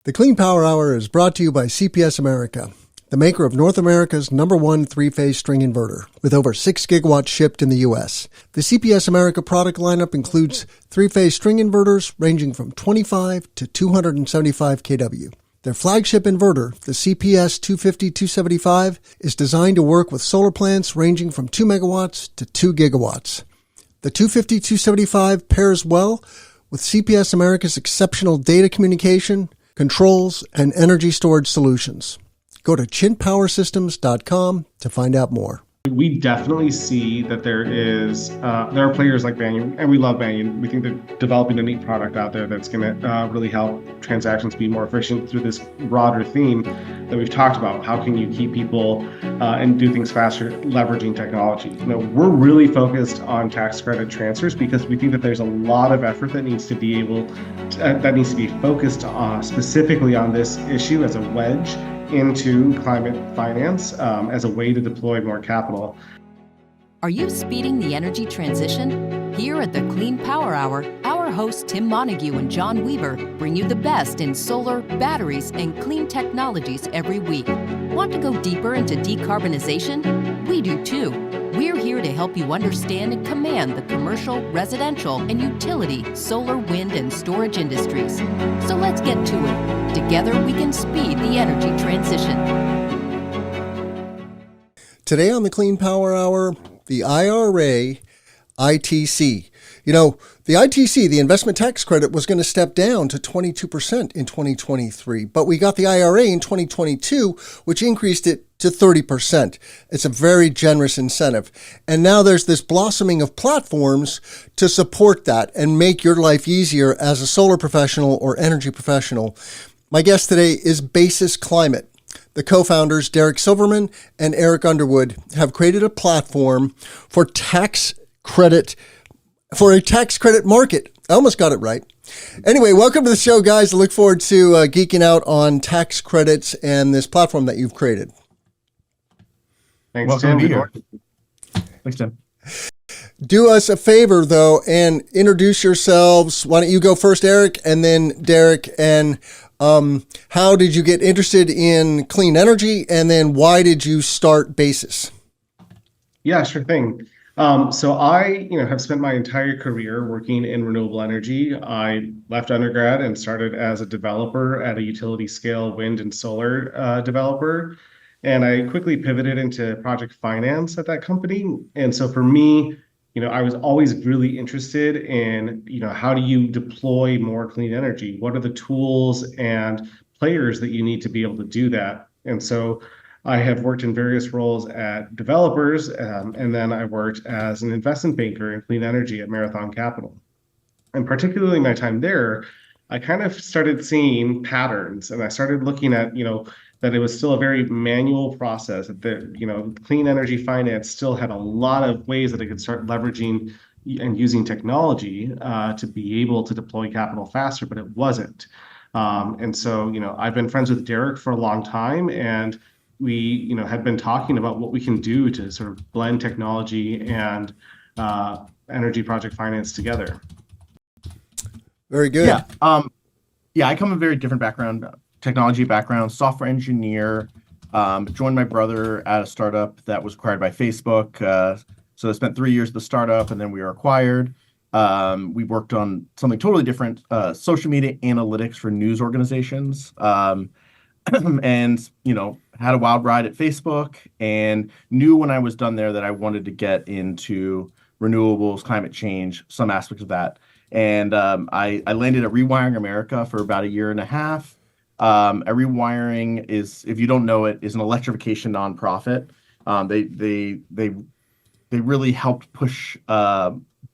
The Clean Power Hour is brought to you by CPS America, the maker of North America's #1 three-phase string inverter, with over 6 gigawatts shipped in the U.S. The CPS America product lineup includes three-phase string inverters ranging from 25 to 275 kW. Their flagship inverter, the CPS 250-275, is designed to work with solar plants ranging from 2 megawatts to 2 gigawatts. The 250-275 pairs well with CPS America's exceptional data communication, controls, and energy storage solutions. Go to chintpowersystems.com to find out more. We definitely see that there are players like Banyan, and we love Banyan. We think they're developing a neat product out there that's going to really help transactions be more efficient through this broader theme that we've talked about. How can you keep people and do things faster, leveraging technology? We're really focused on tax credit transfers because we think that there's a lot of effort that needs to be focused on specifically on this issue as a wedge into climate finance as a way to deploy more capital. Are you speeding the energy transition? Here at the Clean Power Hour, our hosts Tim Montague and John Weaver bring you the best in solar, batteries, and clean technologies every week. Want to go deeper into decarbonization? We do too. We're here to help you understand and command the commercial, residential, and utility solar, wind, and storage industries. So let's get to it. Together we can speed the energy transition. Today on the Clean Power Hour, the IRA ITC. The ITC, the investment tax credit, was going to step down to 22% in 2023, but we got the IRA in 2022, which increased it to 30%. It's a very generous incentive. And now there's this blossoming of platforms to support that and make your life easier as a solar professional or energy professional. My guest today is Basis Climate. The co-founders, Derek Silverman and Erik Underwood, have created a platform for a tax credit market. I almost got it right. Anyway, welcome to the show, guys. I look forward to geeking out on tax credits and this platform that you've created. Thanks, welcome Tim. to be here. Thanks, Tim. Do us a favor, though, and introduce yourselves. Why don't you go first, Erik, and then Derek, and how did you get interested in clean energy, and then why did you start Basis? Yeah, sure thing. So I, have spent my entire career working in renewable energy. I left undergrad and started as a developer at a utility scale wind and solar developer. And I quickly pivoted into project finance at that company. And so for me, I was always really interested in, how do you deploy more clean energy? What are the tools and players that you need to be able to do that? And so I have worked in various roles at developers, and then I worked as an investment banker in clean energy at Marathon Capital. And particularly my time there, I kind of started seeing patterns, and I started looking at, that it was still a very manual process. That clean energy finance still had a lot of ways that it could start leveraging and using technology to be able to deploy capital faster, but it wasn't. And so, I've been friends with Derek for a long time, and we, had been talking about what we can do to sort of blend technology and energy project finance together. Very good. Yeah. I come from a very different background, technology background, software engineer, joined my brother at a startup that was acquired by Facebook. So I spent 3 years at the startup, and then we were acquired. We worked on something totally different, social media analytics for news organizations. And, had a wild ride at Facebook and knew when I was done there that I wanted to get into renewables, climate change, some aspects of that. And I landed at Rewiring America for about a year and a half. A Rewiring is, if you don't know it, is an electrification nonprofit. They really helped push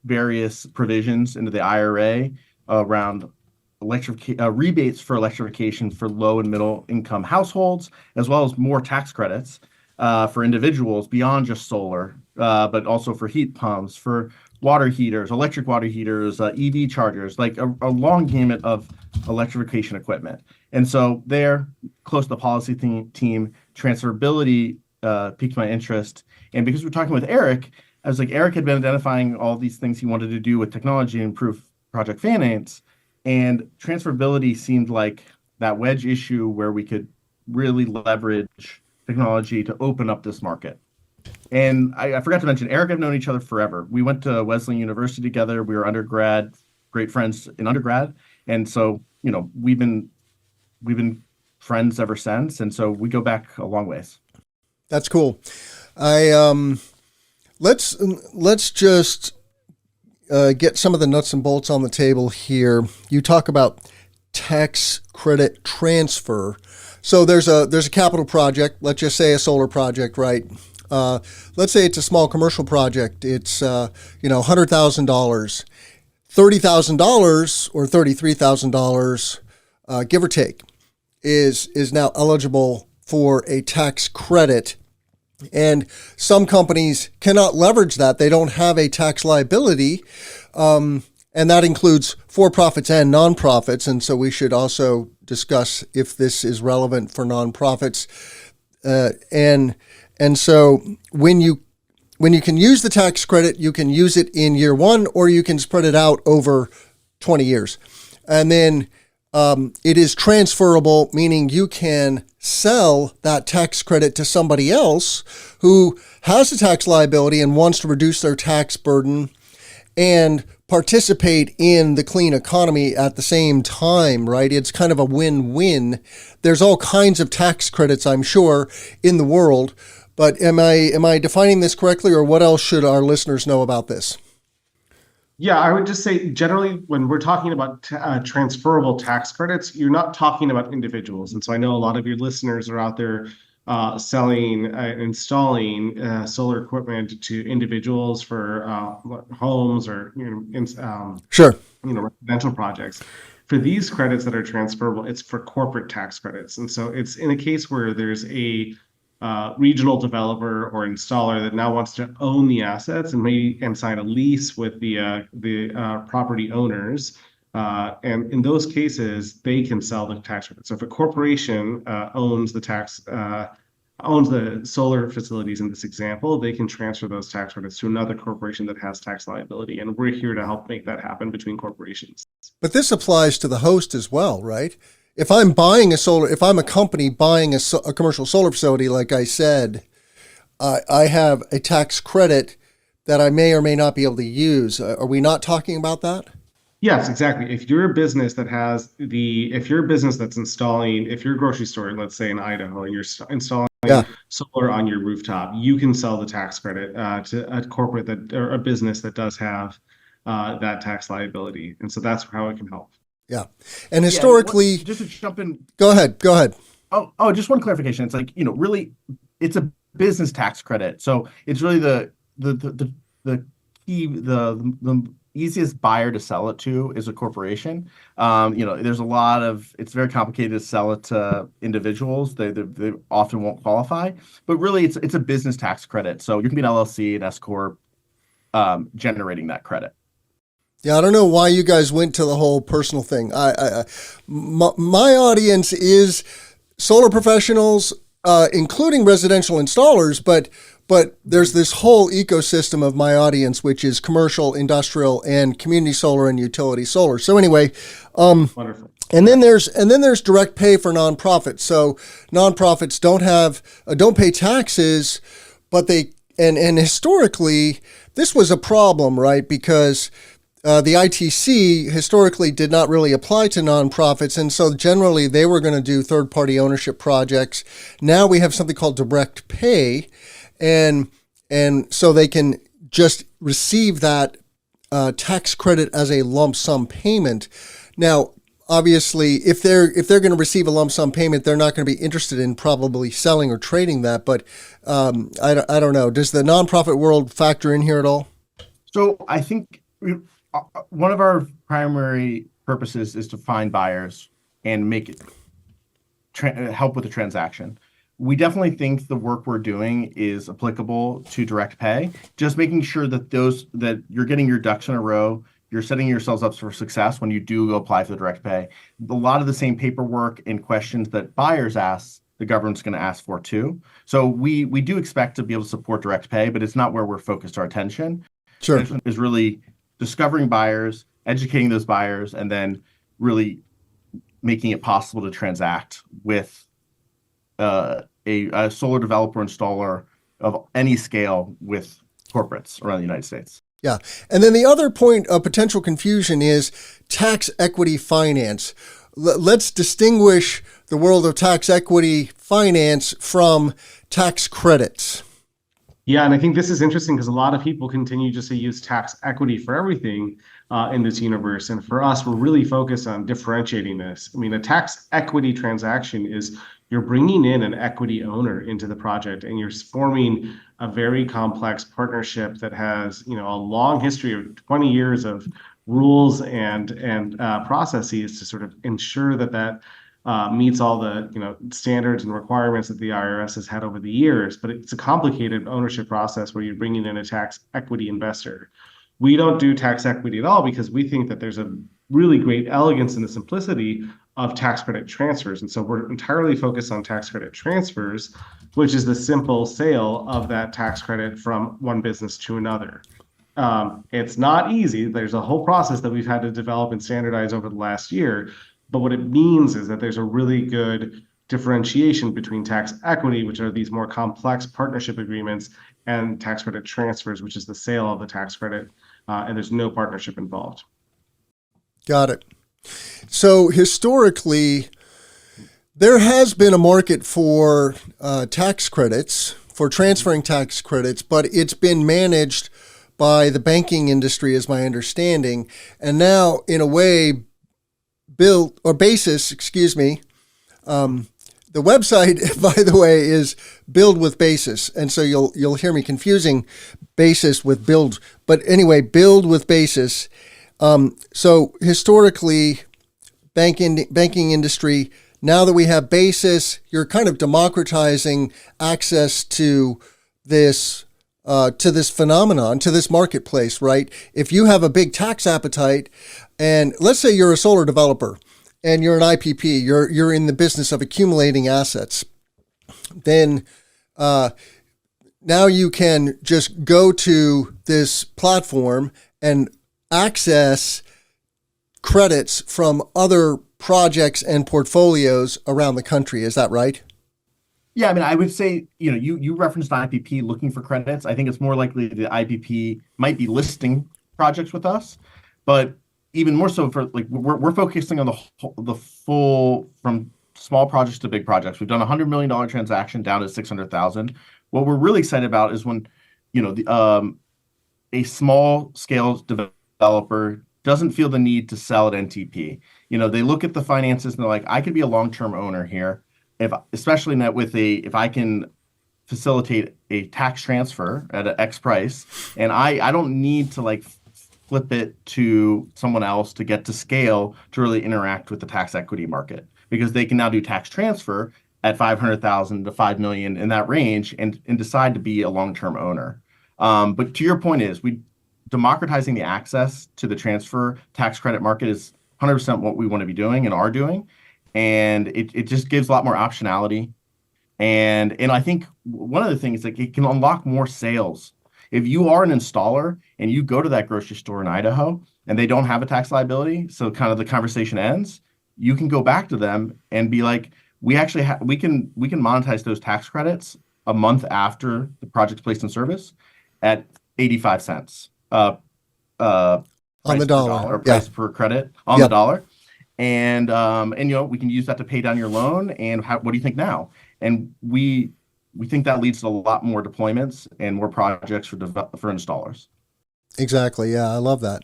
various provisions into the IRA around rebates for electrification for low and middle income households, as well as more tax credits for individuals beyond just solar, but also for heat pumps, for water heaters, electric water heaters, EV chargers, like a long gamut of electrification equipment. And so there, close to the policy team, transferability piqued my interest. And because we're talking with Erik, I was like, Erik had been identifying all these things he wanted to do with technology and improve project finance. And transferability seemed like that wedge issue where we could really leverage technology to open up this market. And I forgot to mention, Erik and I've known each other forever. We went to Wesleyan University together. We were undergrad, great friends in undergrad. And so, we've been friends ever since. And so we go back a long ways. That's cool. Let's just get some of the nuts and bolts on the table here. You talk about tax credit transfer. So there's a capital project. Let's just say a solar project, right? Let's say it's a small commercial project. It's $100,000, $30,000 or $33,000, give or take, is now eligible for a tax credit. And some companies cannot leverage that. They don't have a tax liability. And that includes for-profits and nonprofits. And so we should also discuss if this is relevant for nonprofits. And so when you can use the tax credit, you can use it in year one, or you can spread it out over 20 years. And then it is transferable, meaning you can sell that tax credit to somebody else who has a tax liability and wants to reduce their tax burden and participate in the clean economy at the same time, right? It's kind of a win-win. There's all kinds of tax credits, I'm sure, in the world. But am I defining this correctly, or what else should our listeners know about this? Yeah, I would just say generally when we're talking about transferable tax credits, you're not talking about individuals. And so I know a lot of your listeners are out there selling, installing solar equipment to individuals for homes or Sure, residential projects. For these credits that are transferable, it's for corporate tax credits. And so it's in a case where there's a regional developer or installer that now wants to own the assets and sign a lease with the property owners. And in those cases, they can sell the tax credit. So if a corporation owns the solar facilities in this example, they can transfer those tax credits to another corporation that has tax liability. And we're here to help make that happen between corporations. But this applies to the host as well, right? If I'm a company buying a commercial solar facility, like I said, I have a tax credit that I may or may not be able to use. Are we not talking about that? Yes, exactly. If you're a business that's installing, if you're a grocery store, let's say in Idaho, and you're installing solar on your rooftop, you can sell the tax credit to a corporate or a business that does have that tax liability. And so that's how it can help. Yeah. And historically, just to jump in. Go ahead. Oh, just one clarification. It's like, really, it's a business tax credit. So it's really the key, the easiest buyer to sell it to is a corporation. There's it's very complicated to sell it to individuals. They often won't qualify, but really it's a business tax credit. So you can be an LLC, an S Corp, generating that credit. Yeah, I don't know why you guys went to the whole personal thing. My audience is solar professionals, including residential installers, but there's this whole ecosystem of my audience, which is commercial, industrial, and community solar and utility solar. So anyway, wonderful. And then there's direct pay for nonprofits. So nonprofits don't pay taxes, but and historically this was a problem, right? Because the ITC historically did not really apply to nonprofits, and so generally they were going to do third-party ownership projects. Now we have something called direct pay, and so they can just receive that tax credit as a lump sum payment. Now, obviously, if they're going to receive a lump sum payment, they're not going to be interested in probably selling or trading that. But I don't know. Does the nonprofit world factor in here at all? So I think one of our primary purposes is to find buyers and make it help with the transaction. We definitely think the work we're doing is applicable to direct pay. Just making sure that that you're getting your ducks in a row, you're setting yourselves up for success when you do go apply for the direct pay. A lot of the same paperwork and questions that buyers ask, the government's going to ask for too. So we do expect to be able to support direct pay, but it's not where we're focused our attention. Sure. Is really discovering buyers, educating those buyers, and then really making it possible to transact with a solar developer installer of any scale with corporates around the United States. Yeah. And then the other point of potential confusion is tax equity finance. Let's distinguish the world of tax equity finance from tax credits. Yeah, and I think this is interesting because a lot of people continue just to use tax equity for everything in this universe. And for us, we're really focused on differentiating this. I mean, a tax equity transaction is you're bringing in an equity owner into the project and you're forming a very complex partnership that has, a long history of 20 years of rules and processes to sort of ensure that meets all the standards and requirements that the IRS has had over the years. But it's a complicated ownership process where you're bringing in a tax equity investor. We don't do tax equity at all because we think that there's a really great elegance in the simplicity of tax credit transfers. And so we're entirely focused on tax credit transfers, which is the simple sale of that tax credit from one business to another. It's not easy. There's a whole process that we've had to develop and standardize over the last year. But what it means is that there's a really good differentiation between tax equity, which are these more complex partnership agreements, and tax credit transfers, which is the sale of the tax credit, and there's no partnership involved. Got it. So historically, there has been a market for tax credits, for transferring tax credits, but it's been managed by the banking industry, is my understanding. And now, in a way, Basis, the website, by the way, is Build with Basis. And so you'll hear me confusing Basis with Build. But anyway, Build with Basis. So historically, banking industry, now that we have Basis, you're kind of democratizing access to this phenomenon, to this marketplace, right? If you have a big tax appetite, and let's say you're a solar developer and you're an IPP, you're in the business of accumulating assets, then now you can just go to this platform and access credits from other projects and portfolios around the country. Is that right? Yeah, I mean, I would say, you referenced IPP looking for credits. I think it's more likely the IPP might be listing projects with us, but even more so for we're focusing on the full, from small projects to big projects. We've done a $100 million transaction down to 600,000. What we're really excited about is when, a small scale developer doesn't feel the need to sell at NTP. They look at the finances and they're like, I could be a long-term owner here. Especially if I can facilitate a tax transfer at an X price, and I don't need to flip it to someone else to get to scale to really interact with the tax equity market, because they can now do tax transfer at 500,000 to 5 million in that range and decide to be a long-term owner. But to your point is, democratizing the access to the transfer tax credit market is 100% what we want to be doing and are doing. And it just gives a lot more optionality. And I think one of the things, it can unlock more sales. If you are an installer and you go to that grocery store in Idaho and they don't have a tax liability, so kind of the conversation ends, you can go back to them and be like, we can monetize those tax credits a month after the project's placed in service at 85 cents on the dollar, price per credit on the dollar. And we can use that to pay down your loan. And what do you think now? And we think that leads to a lot more deployments and more projects for installers. Exactly. Yeah, I love that.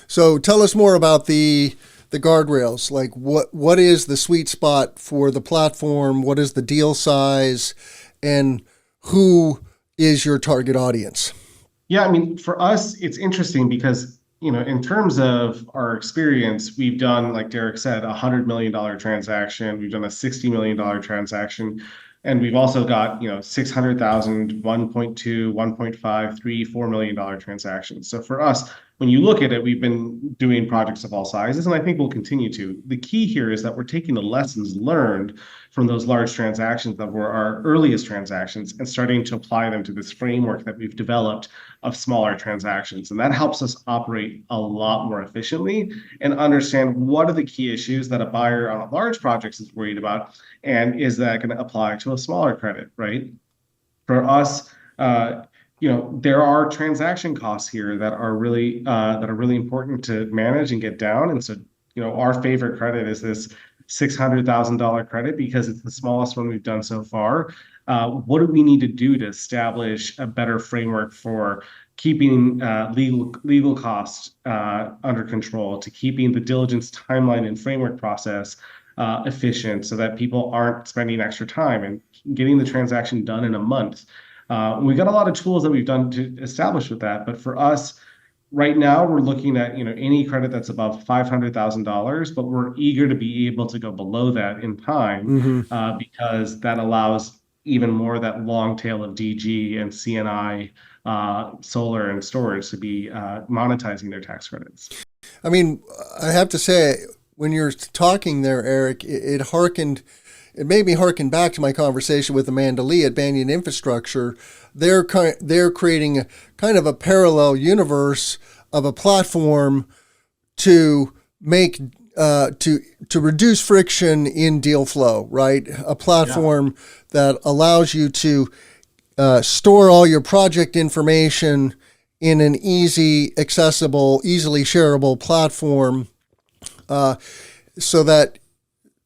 So tell us more about the guardrails. Like what is the sweet spot for the platform? What is the deal size? And who is your target audience? Yeah, I mean, for us, it's interesting because in terms of our experience, we've done, like Derek said, a $100 million transaction. We've done a $60 million transaction. And we've also got, 600,000, 1.2, 1.5, 3, $4 million transactions. So for us, when you look at it, we've been doing projects of all sizes, and I think we'll continue to. The key here is that we're taking the lessons learned from those large transactions that were our earliest transactions and starting to apply them to this framework that we've developed of smaller transactions. And that helps us operate a lot more efficiently and understand what are the key issues that a buyer on a large project is worried about, and is that going to apply to a smaller credit, right? For us, there are transaction costs here that are really important to manage and get down. And so, our favorite credit is this $600,000 credit because it's the smallest one we've done so far. What do we need to do to establish a better framework for keeping legal costs under control, to keeping the diligence timeline and framework process efficient, so that people aren't spending extra time and getting the transaction done in a month? We've got a lot of tools that we've done to establish with that, but for us, right now we're looking at any credit that's above $500,000, but we're eager to be able to go below that in time, because that allows even more that long tail of DG and CNI, solar and storage to be monetizing their tax credits. I mean, I have to say, when you're talking there, Erik, it made me harken back to my conversation with Amanda Lee at Banyan Infrastructure. They're creating a kind of a parallel universe of a platform to make to reduce friction in deal flow, right? A platform that allows you to store all your project information in an easy, accessible, easily shareable platform, so that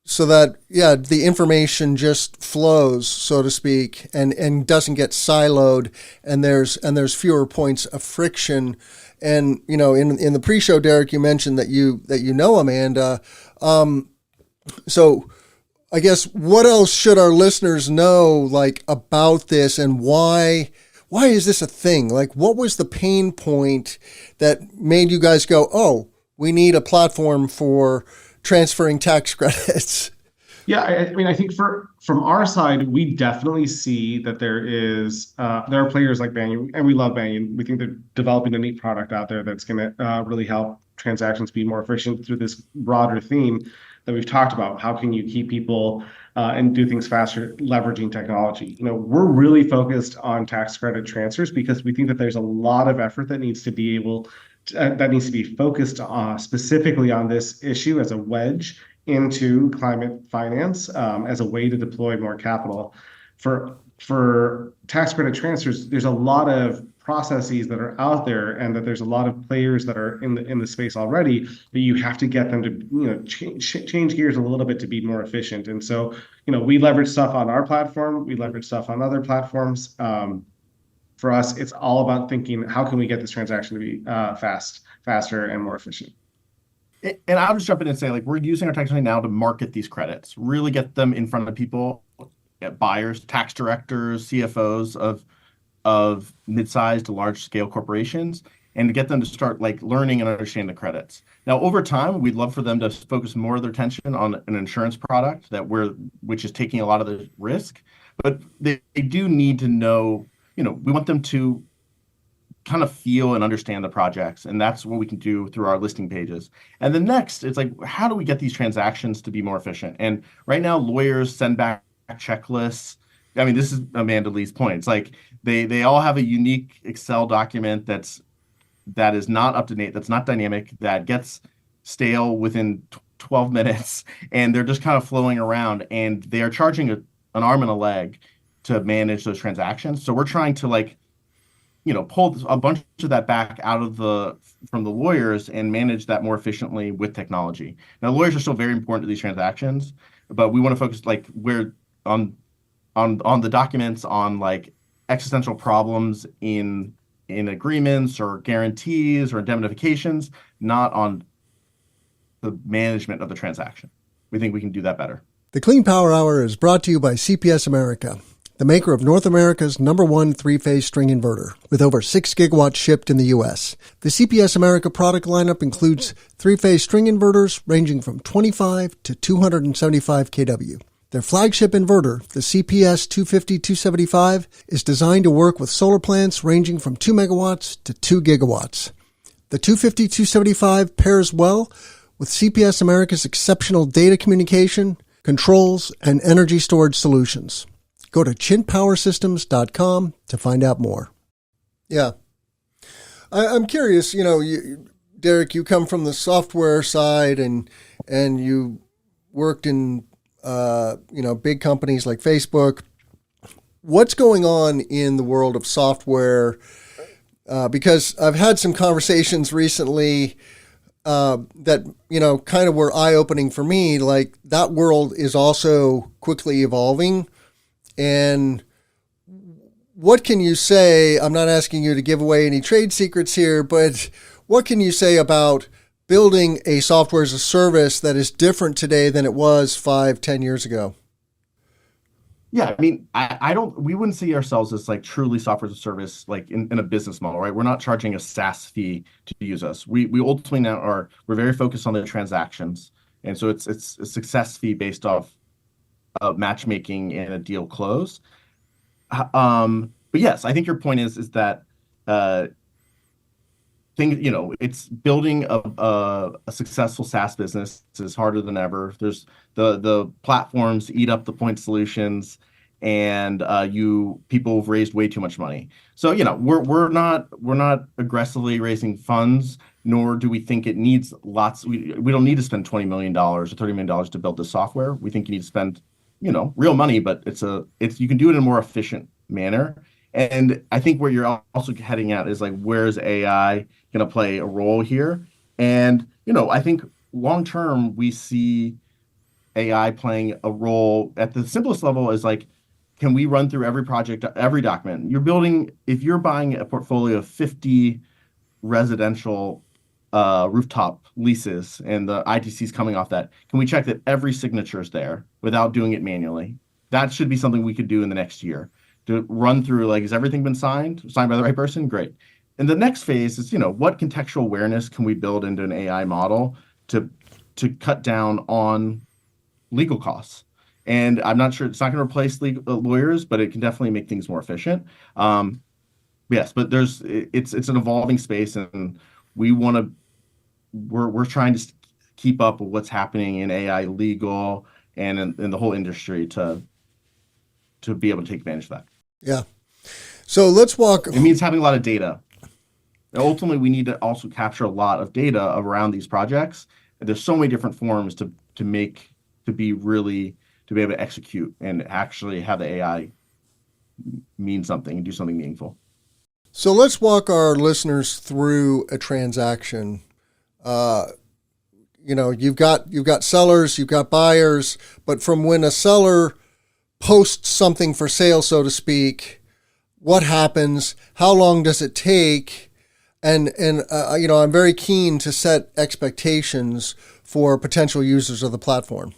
the information just flows, so to speak, and doesn't get siloed, and there's fewer points of friction. And in the pre-show, Derek, you mentioned that you know Amanda. So I guess what else should our listeners know about this, and why is this a thing? What was the pain point that made you guys go, oh, we need a platform for transferring tax credits? Yeah, I think from our side, we definitely see that there are players like Banyan, and we love Banyan. We think they're developing a neat product out there that's going to really help transactions be more efficient through this broader theme that we've talked about. How can you keep people and do things faster, leveraging technology? We're really focused on tax credit transfers because we think that there's a lot of effort that needs to be focused specifically on this issue as a wedge into climate finance, as a way to deploy more capital. For tax credit transfers, there's a lot of processes that are out there, and that there's a lot of players that are in the space already, that you have to get them to change gears a little bit to be more efficient. And so we leverage stuff on our platform, we leverage stuff on other platforms. For us, it's all about thinking, how can we get this transaction to be faster and more efficient? And I'll just jump in and say, we're using our technology now to market these credits, really get them in front of people, buyers, tax directors, CFOs of mid-sized to large-scale corporations, and to get them to start learning and understanding the credits. Now, over time, we'd love for them to focus more of their attention on an insurance product which is taking a lot of the risk, but they do need to know. We want them to kind of feel and understand the projects, and that's what we can do through our listing pages. And then next, it's how do we get these transactions to be more efficient? And right now, lawyers send back checklists. I mean, this is Amanda Lee's point. It's they all have a unique Excel document that is not up to date, that's not dynamic, that gets stale within 12 minutes, and they're just kind of flowing around, and they are charging an arm and a leg to manage those transactions. So we're trying to pull a bunch of that back from the lawyers and manage that more efficiently with technology. Now, lawyers are still very important to these transactions, but we want to focus where on the documents, on existential problems in agreements or guarantees or indemnifications, not on the management of the transaction. We think we can do that better. The Clean Power Hour is brought to you by CPS America, the maker of North America's #1 three-phase string inverter, with over 6 gigawatts shipped in the U.S. The CPS America product lineup includes three-phase string inverters ranging from 25 to 275 kW. Their flagship inverter, the CPS 250-275, is designed to work with solar plants ranging from 2 megawatts to 2 gigawatts. The The 250-275 pairs well with CPS America's exceptional data communication, controls, and energy storage solutions. Go to chintpowersystems.com to find out more. Yeah. I'm curious, Derek, you come from the software side and you worked in, big companies like Facebook. What's going on in the world of software? Because I've had some conversations recently that, kind of were eye-opening for me. Like, that world is also quickly evolving. And what can you say? I'm not asking you to give away any trade secrets here, but what can you say about building a software as a service that is different today than it was 5-10 years ago? Yeah, I mean, we wouldn't see ourselves as like truly software as a service, like in a business model, right? We're not charging a SaaS fee to use us. We ultimately we're very focused on the transactions. And so it's a success fee based off of matchmaking and a deal close. But yes, I think your point is that it's building a successful SaaS business is harder than ever. There's the platforms eat up the point solutions, and people have raised way too much money. So we're not aggressively raising funds, nor do we think it needs lots. We don't need to spend $20 million or $30 million to build this software. We think you need to spend real money, but you can do it in a more efficient manner. And I think where you're also heading at is like, where's AI going to play a role here? And, I think long term, we see AI playing a role at the simplest level is like, can we run through every project, every document? If you're buying a portfolio of 50 residential rooftop leases and the ITCs coming off that, can we check that every signature is there without doing it manually? That should be something we could do in the next year. To run through, like, has everything been signed by the right person? Great. And the next phase is, what contextual awareness can we build into an AI model to cut down on legal costs? And I'm not sure, it's not going to replace lawyers, but it can definitely make things more efficient. Yes, but it's an evolving space, and we're trying to keep up with what's happening in AI legal and in the whole industry to be able to take advantage of that. Yeah. So let's walk. It means having a lot of data. And ultimately, we need to also capture a lot of data around these projects. And there's so many different forms to be able to execute and actually have the AI mean something and do something meaningful. So let's walk our listeners through a transaction. You've got sellers, you've got buyers, but from when a seller posts something for sale, so to speak, what happens? How long does it take? And I'm very keen to set expectations for potential users of the platform.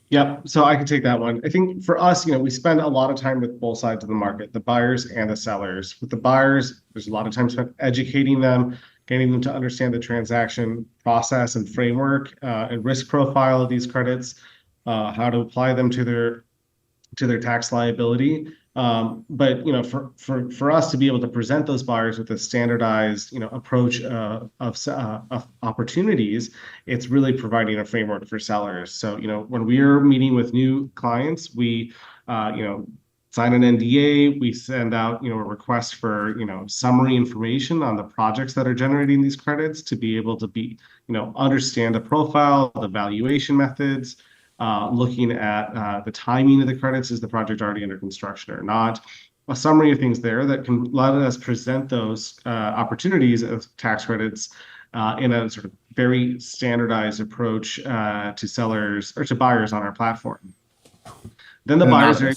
Yep. So I can take that one. I think for us, we spend a lot of time with both sides of the market, the buyers and the sellers. With the buyers, there's a lot of time spent educating them, getting them to understand the transaction process and framework and risk profile of these credits, how to apply them to their tax liability. But for us to be able to present those buyers with a standardized approach of opportunities, it's really providing a framework for sellers. So when we are meeting with new clients, we sign an NDA, we send out a request for summary information on the projects that are generating these credits to be able to understand the profile, the valuation methods. Looking at the timing of the credits. Is the project already under construction or not? A summary of things there that can let us present those opportunities of tax credits in a sort of very standardized approach to sellers or to buyers on our platform. Then the buyers are,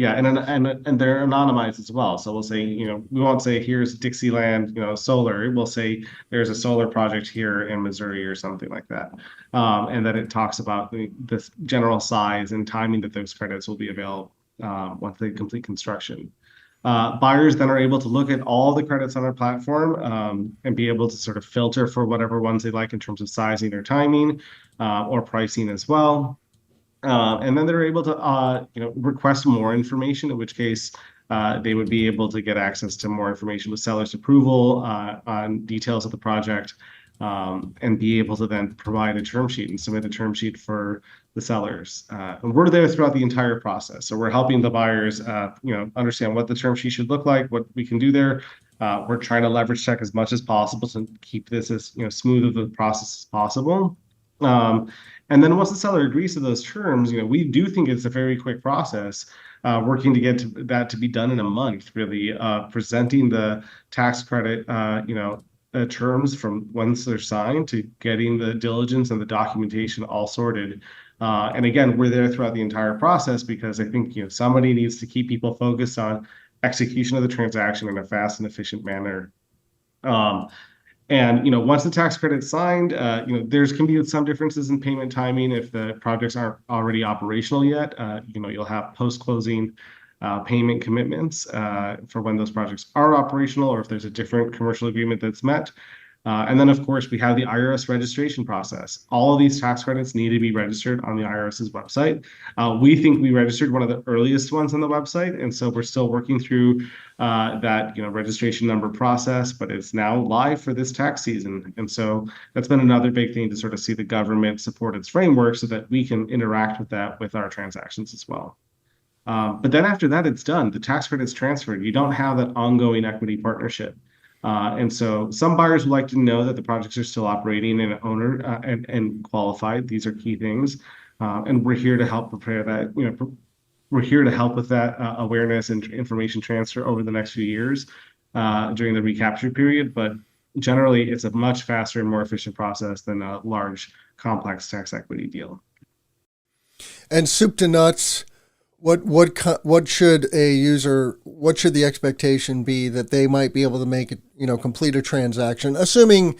and they're anonymized as well. So we'll say, we won't say here's Dixieland, solar. We'll say there's a solar project here in Missouri or something like that. And then it talks about the general size and timing that those credits will be available once they complete construction. Buyers then are able to look at all the credits on our platform and be able to sort of filter for whatever ones they like in terms of sizing or timing or pricing as well. And then they're able to request more information, in which case they would be able to get access to more information with seller's approval on details of the project, and be able to then provide a term sheet and submit a term sheet for the sellers. And we're there throughout the entire process. So we're helping the buyers, understand what the term sheet should look like, what we can do there. We're trying to leverage tech as much as possible to keep this as smooth of a process as possible. And then once the seller agrees to those terms, we do think it's a very quick process, working to get that to be done in a month, really, presenting the tax credit, terms from once they're signed to getting the diligence and the documentation all sorted. And again, we're there throughout the entire process because I think, somebody needs to keep people focused on execution of the transaction in a fast and efficient manner. And once the tax credit's signed, there's can be some differences in payment timing if the projects aren't already operational yet. You'll have post-closing payment commitments for when those projects are operational, or if there's a different commercial agreement that's met. And then, of course, we have the IRS registration process. All of these tax credits need to be registered on the IRS's website. We think we registered one of the earliest ones on the website, and so we're still working through that registration number process, but it's now live for this tax season. And so that's been another big thing to sort of see the government support its framework so that we can interact with that with our transactions as well. But then after that, it's done. The tax credit's transferred. You don't have that ongoing equity partnership. And so some buyers would like to know that the projects are still operating and owner and qualified. These are key things. And we're here to help prepare that, we're here to help with that awareness and information transfer over the next few years during the recapture period. But generally, it's a much faster and more efficient process than a large, complex tax equity deal. And soup to nuts, what should the expectation be that they might be able to make it, complete a transaction, assuming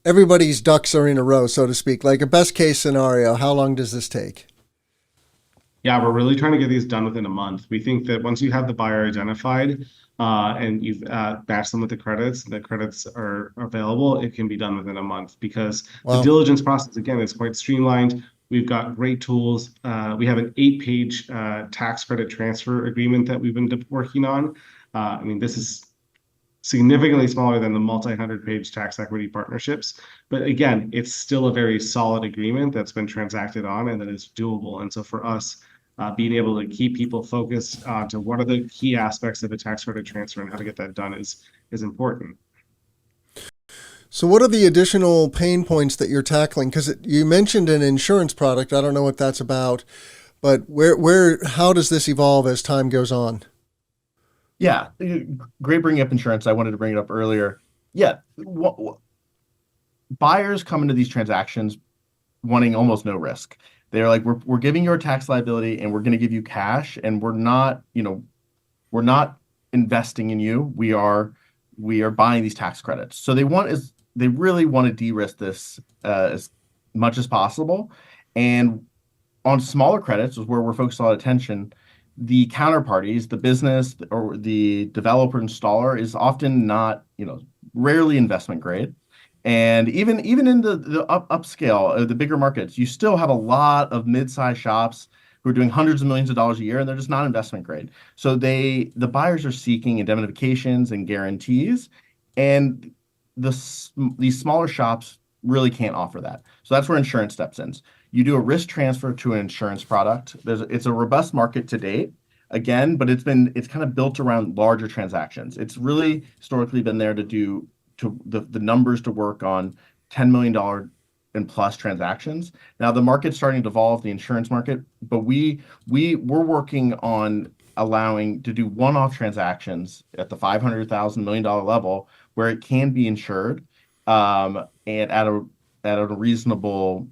everybody's ducks are in a row, so to speak, like a best case scenario? How long does this take? Yeah, we're really trying to get these done within a month. We think that once you have the buyer identified and you've matched them with the credits are available, it can be done within a month because the diligence process, again, is quite streamlined. We've got great tools. We have an 8-page tax credit transfer agreement that we've been working on. This is significantly smaller than the multi-100-page tax equity partnerships. But again, it's still a very solid agreement that's been transacted on and that is doable. And so for us, being able to keep people focused to what are the key aspects of the tax credit transfer and how to get that done is important. So what are the additional pain points that you're tackling? Because you mentioned an insurance product. I don't know what that's about, but how does this evolve as time goes on? Yeah, great bringing up insurance. I wanted to bring it up earlier. Yeah, buyers come into these transactions wanting almost no risk. They're like, we're giving you our tax liability and we're going to give you cash, and we're not investing in you. We are buying these tax credits. So they really want to de-risk this as much as possible. And on smaller credits is where we're focused a lot of attention. The counterparties, the business or the developer installer is often not, rarely investment grade. And even in the upscale, the bigger markets, you still have a lot of mid-sized shops who are doing hundreds of millions of dollars a year, and they're just not investment grade. So the buyers are seeking indemnifications and guarantees, and these smaller shops really can't offer that. So that's where insurance steps in. You do a risk transfer to an insurance product. It's a robust market to date, again, but it's kind of built around larger transactions. It's really historically been there to the numbers to work on $10 million and plus transactions. Now the market's starting to evolve, the insurance market, but we're working on allowing to do one-off transactions at the $500,000 million level where it can be insured and at a reasonable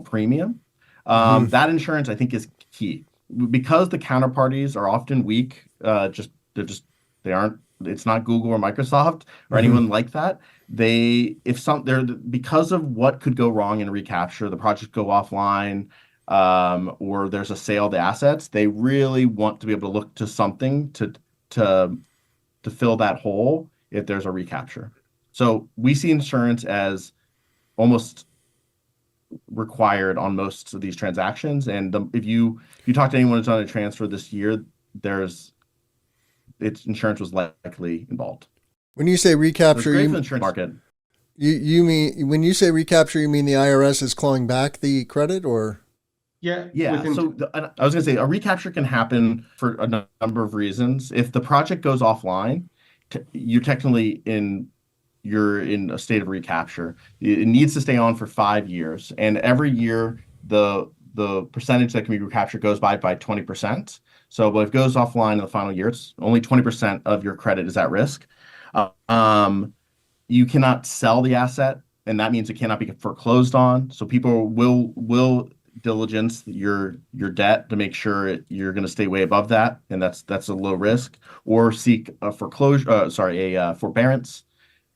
premium. That insurance I think is key because the counterparties are often weak. They aren't. It's not Google or Microsoft or anyone like that. Because of what could go wrong in a recapture, the project go offline, or there's a sale of the assets. They really want to be able to look to something to fill that hole if there's a recapture. So we see insurance as almost required on most of these transactions. And if you talk to anyone who's done a transfer this year, there's its insurance was likely involved. When you say So it's recapture, great for the insurance market. you mean when you say recapture, you mean the IRS is clawing back the credit, or? Yeah, Yeah, and I was going to say a recapture can happen for a number of reasons. If the project goes offline, you're in a state of recapture. It needs to stay on for 5 years, and every year the percentage that can be recaptured goes by 20%. So, but if it goes offline in the final year, it's only 20% of your credit is at risk. You cannot sell the asset, and that means it cannot be foreclosed on. So people will diligence your debt to make sure you're going to stay way above that, and that's a low risk, or seek a forbearance.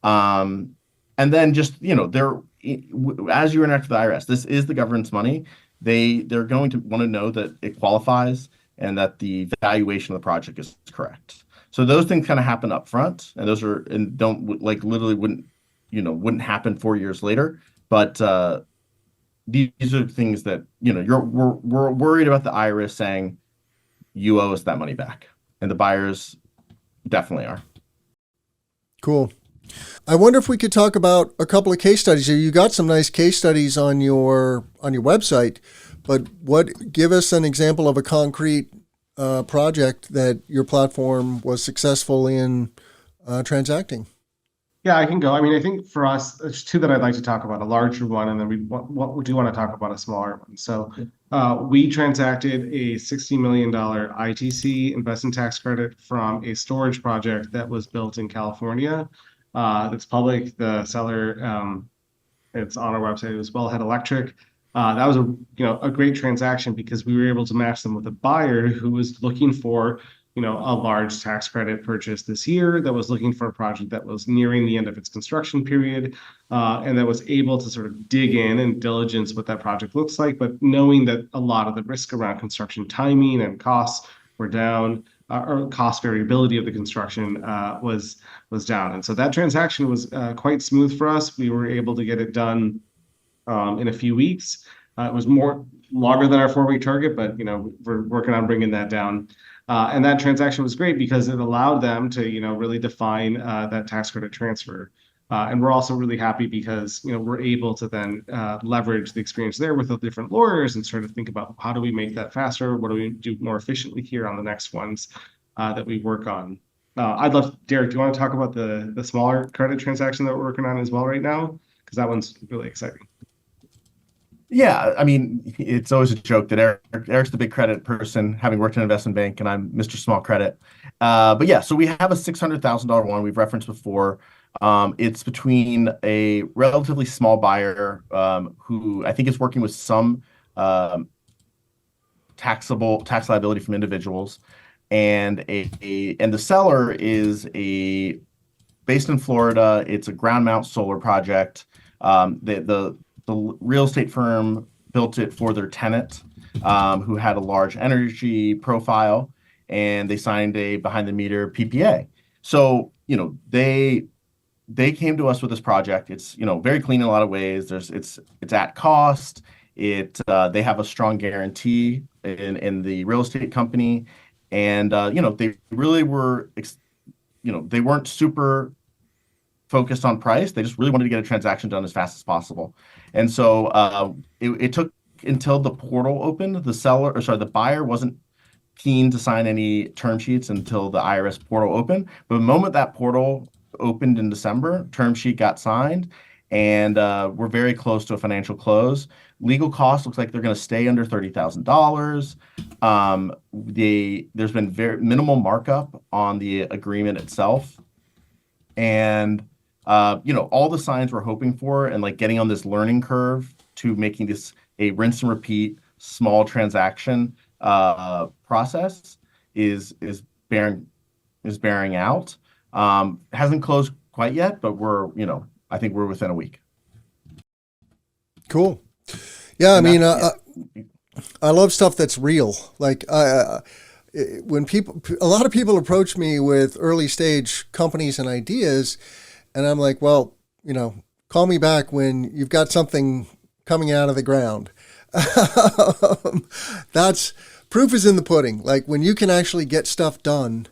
And then just, as you interact with the IRS, this is the government's money. They're going to want to know that it qualifies and that the valuation of the project is correct. So those things kind of happen up front, and those are, and don't, like, literally wouldn't happen 4 years later. But these are things that, we're worried about the IRS saying you owe us that money back, and the buyers definitely are. Cool. I wonder if we could talk about a couple of case studies. You got some nice case studies on your website, but give us an example of a concrete project that your platform was successful in transacting. Yeah, I can go. I mean, I think for us, there's two that I'd like to talk about, a larger one, and then we do want to talk about a smaller one. So we transacted a $60 million ITC, investment tax credit, from a storage project that was built in California. It's public. The seller, it's on our website. It was Wellhead Electric. That was a great transaction because we were able to match them with a buyer who was looking for a large tax credit purchase this year, that was looking for a project that was nearing the end of its construction period, and that was able to sort of dig in and diligence what that project looks like, but knowing that a lot of the risk around construction timing and costs were down, or cost variability of the construction was down. And so that transaction was quite smooth for us. We were able to get it done in a few weeks. It was longer than our 4-week target, but we're working on bringing that down. And that transaction was great because it allowed them to really define that tax credit transfer. And we're also really happy because we're able to then leverage the experience there with the different lawyers and sort of think about, how do we make that faster? What do we do more efficiently here on the next ones that we work on? Derek, do you want to talk about the smaller credit transaction that we're working on as well right now? Because that one's really exciting. Yeah, I mean, it's always a joke that Eric's the big credit person, having worked in an investment bank, and I'm Mr. Small Credit. But yeah, so we have a $600,000 one we've referenced before. It's between a relatively small buyer who I think is working with some tax liability from individuals, and the seller is based in Florida. It's a ground mount solar project. The real estate firm built it for their tenant, who had a large energy profile, and they signed a behind the meter PPA. So they came to us with this project. It's very clean in a lot of ways. It's at cost. They have a strong guarantee in the real estate company, and they really were they weren't super focused on price. They just really wanted to get a transaction done as fast as possible. And so it took until the portal opened. The buyer wasn't keen to sign any term sheets until the IRS portal opened. But the moment that portal opened in December, term sheet got signed, and we're very close to a financial close. Legal costs looks like they're going to stay under $30,000. There's been very minimal markup on the agreement itself, and all the signs we're hoping for, and like getting on this learning curve to making this a rinse and repeat small transaction process is bearing out. Hasn't closed quite yet, but I think we're within a week. Cool. Yeah, I mean, I love stuff that's real. Like when a lot of people approach me with early stage companies and ideas, and I'm like, well, call me back when you've got something coming out of the ground. That's proof is in the pudding. Like when you can actually get stuff done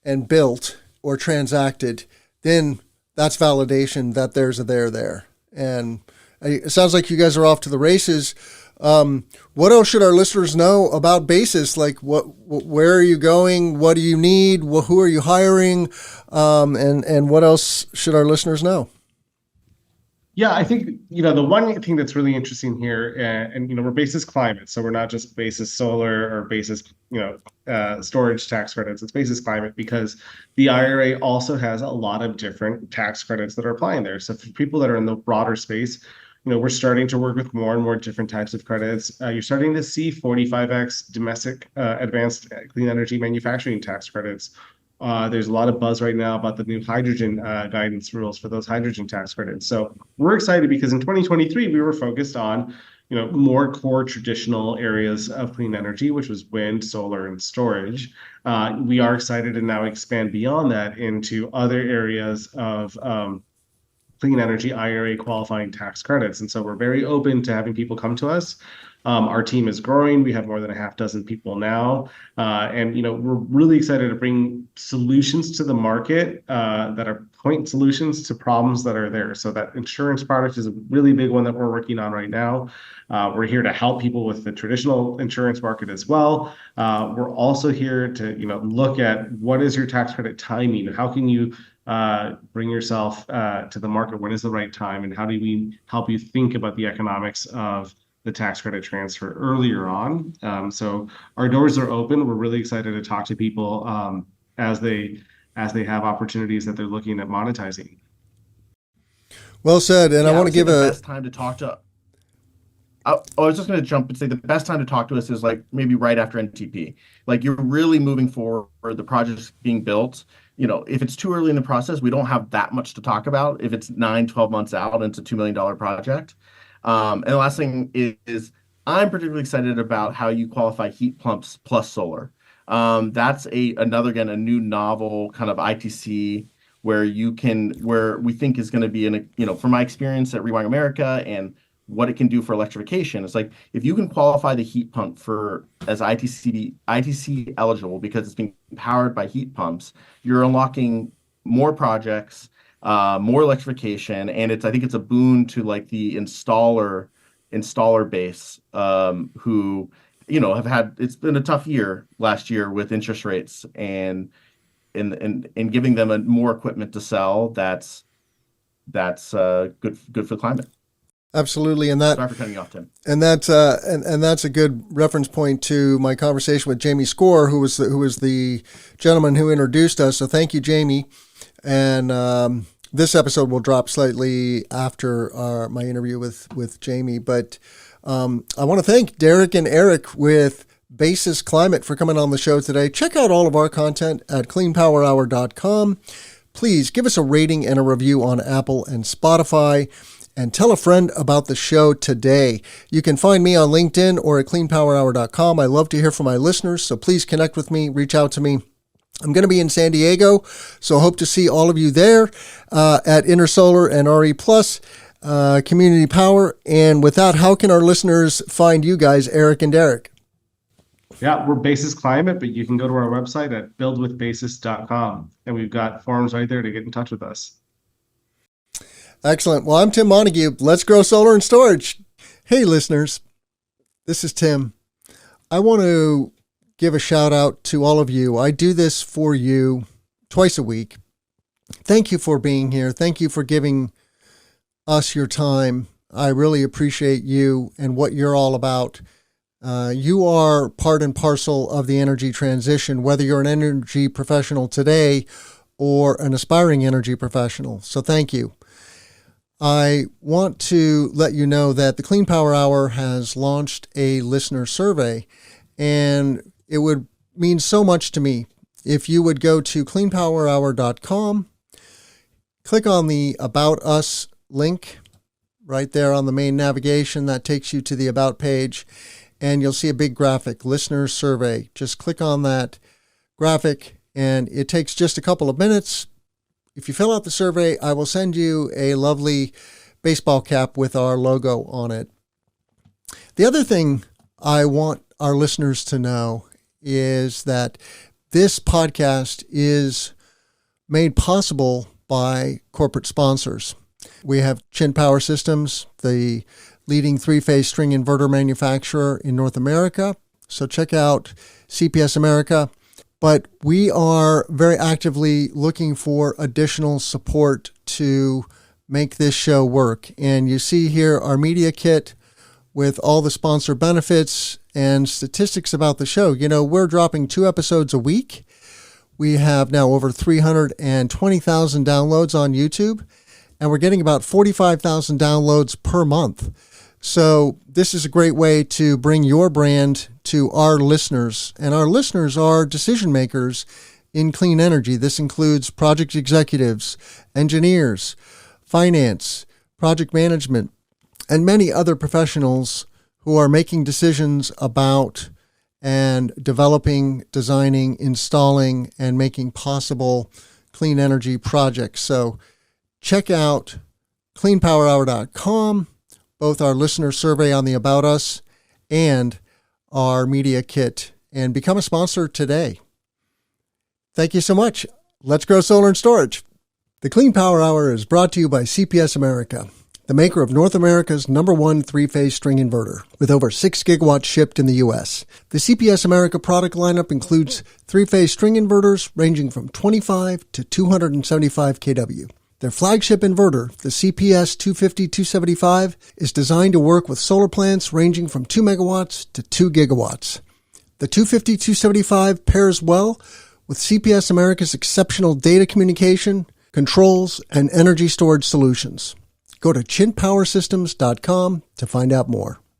and built or transacted, then that's validation that there's a there. And it sounds like you guys are off to the races. What else should our listeners know about Basis? Like where are you going? What do you need? Who are you hiring? And what else should our listeners know? Yeah, I think, the one thing that's really interesting here, and we're Basis Climate, so we're not just Basis Solar or Basis, storage tax credits. It's Basis Climate because the IRA also has a lot of different tax credits that are applying there. So for people that are in the broader space, we're starting to work with more and more different types of credits. You're starting to see 45X domestic advanced clean energy manufacturing tax credits. There's a lot of buzz right now about the new hydrogen guidance rules for those hydrogen tax credits. So we're excited because in 2023, we were focused on, more core traditional areas of clean energy, which was wind, solar, and storage. We are excited to now expand beyond that into other areas of clean energy IRA qualifying tax credits. And so we're very open to having people come to us. Our team is growing. We have more than a half dozen people now. And we're really excited to bring solutions to the market that are point solutions to problems that are there. So that insurance product is a really big one that we're working on right now. We're here to help people with the traditional insurance market as well. We're also here to look at what is your tax credit timing? How can you bring yourself to the market? When is the right time? And how do we help you think about the economics of the tax credit transfer earlier on? So our doors are open. We're really excited to talk to people as they have opportunities that they're looking at monetizing. Well said. And I want to give the best time to talk to. I was just going to jump and say the best time to talk to us is like maybe right after NTP. Like you're really moving forward, the project's being built. If it's too early in the process, we don't have that much to talk about. If it's 9-12 months out and it's a $2 million project. And the last thing is I'm particularly excited about how you qualify heat pumps plus solar. That's another a new novel kind of ITC where we think is going to be from my experience at Rewiring America and what it can do for electrification. It's like if you can qualify the heat pump as ITC eligible because it's being powered by heat pumps, you're unlocking more projects, more electrification, and I think it's a boon to like the installer base who have had, it's been a tough year last year with interest rates and giving them more equipment to sell. That's good for climate. Absolutely, and sorry for cutting you off, Tim. And that's a good reference point to my conversation with Jamie Score, who was the gentleman who introduced us. So thank you, Jamie. And this episode will drop slightly after my interview with Jamie. But I want to thank Derek and Erik with Basis Climate for coming on the show today. Check out all of our content at cleanpowerhour.com. Please give us a rating and a review on Apple and Spotify. And tell a friend about the show today. You can find me on LinkedIn or at cleanpowerhour.com. I love to hear from my listeners, so please connect with me, reach out to me. I'm going to be in San Diego, so hope to see all of you there at InterSolar and RE Plus Community Power. And with that, how can our listeners find you guys, Erik and Derek? Yeah, we're Basis Climate, but you can go to our website at buildwithbasis.com, and we've got forums right there to get in touch with us. Excellent. Well, I'm Tim Montague. Let's grow solar and storage. Hey, listeners, this is Tim. I want to give a shout out to all of you. I do this for you twice a week. Thank you for being here. Thank you for giving us your time. I really appreciate you and what you're all about. You are part and parcel of the energy transition, whether you're an energy professional today or an aspiring energy professional. So thank you. I want to let you know that the Clean Power Hour has launched a listener survey, and it would mean so much to me if you would go to cleanpowerhour.com, click on the About Us link right there on the main navigation. That takes you to the About page, and you'll see a big graphic, Listener Survey. Just click on that graphic, and it takes just a couple of minutes. If you fill out the survey, I will send you a lovely baseball cap with our logo on it. The other thing I want our listeners to know is that This podcast is made possible by corporate sponsors. We have Chin Power Systems, the leading three-phase string inverter manufacturer in North America. So check out CPS America. But we are very actively looking for additional support to make this show work. And you see here our media kit with all the sponsor benefits and statistics about the show. You know, we're dropping 2 episodes a week. We have now over 320,000 downloads on YouTube, and we're getting about 45,000 downloads per month. So this is a great way to bring your brand to our listeners, and our listeners are decision makers in clean energy. This includes project executives, engineers, finance, project management, and many other professionals who are making decisions about and developing, designing, installing, and making possible clean energy projects. So check out cleanpowerhour.com, both our listener survey on the About Us and our media kit, and become a sponsor today. Thank you so much. Let's grow solar and storage. The Clean Power Hour is brought to you by CPS America, the maker of North America's #1 three-phase string inverter, with over 6 gigawatts shipped in the U.S. The CPS America product lineup includes three-phase string inverters ranging from 25 to 275 kW. Their flagship inverter, the CPS 250-275, is designed to work with solar plants ranging from 2 megawatts to 2 gigawatts. The 250-275 pairs well with CPS America's exceptional data communication, controls, and energy storage solutions. Go to chinpowersystems.com to find out more.